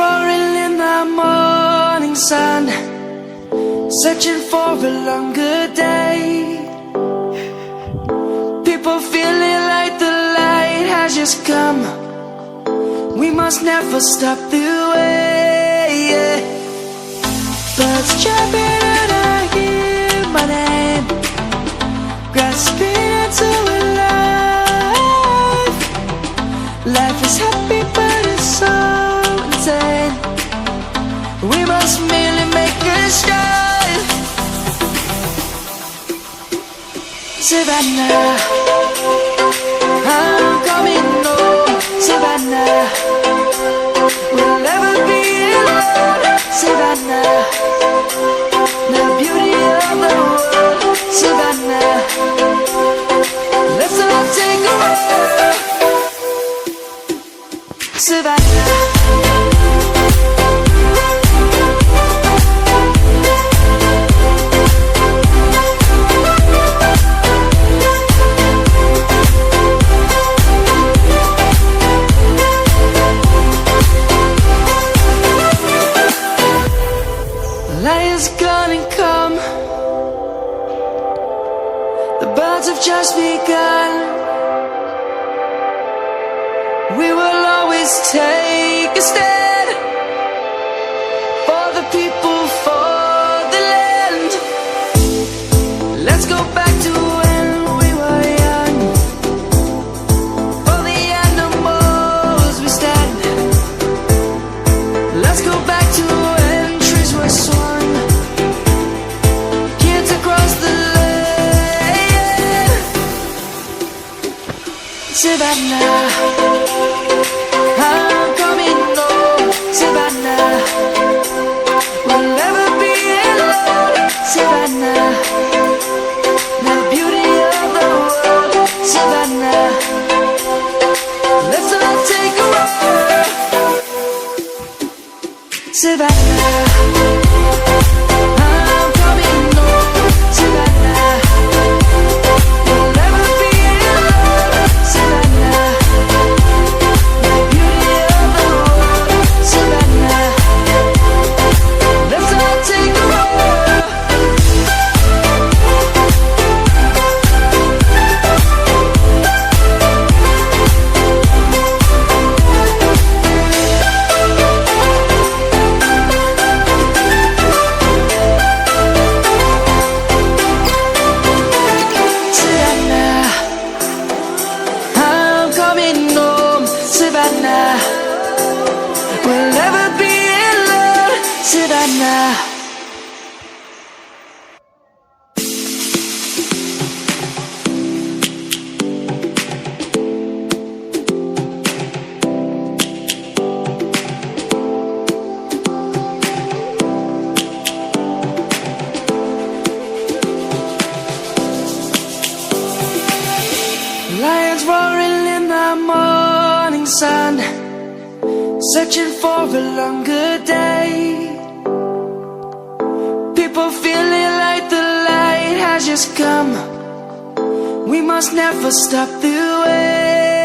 roaring in the morning sun, searching for a longer day. People feeling like the light has just come. We must never stop the way. Birds chirping and I hear my name, grasping into a life. Life is happy but it's so insane. We must merely make a start. Savannah, I'm coming home. Savannah, we'll never be alone. Savannah, the beauty of the world. Savannah, let's all take a walk. Savannah, light is gonna come. The birds have just begun. We will always take a stand for the people, for the land. Let's go back to when we were young. For the animals we stand. Let's go back to when trees were swung, kids across the land. Savannah, I'm coming home. Savannah, we'll never be alone. Savannah, the beauty of the world. Savannah, let's all take a walk. Savannah, I'm coming home. Savannah, we'll never be alone. Savannah, the beauty of the world. Savannah, let's all take a walk. Savannah, I'm coming home. Savannah, we'll never be alone. Savannah. Lions roaring in the morning sun, searching for a longer day. People feeling like the light has just come. We must never stop the way.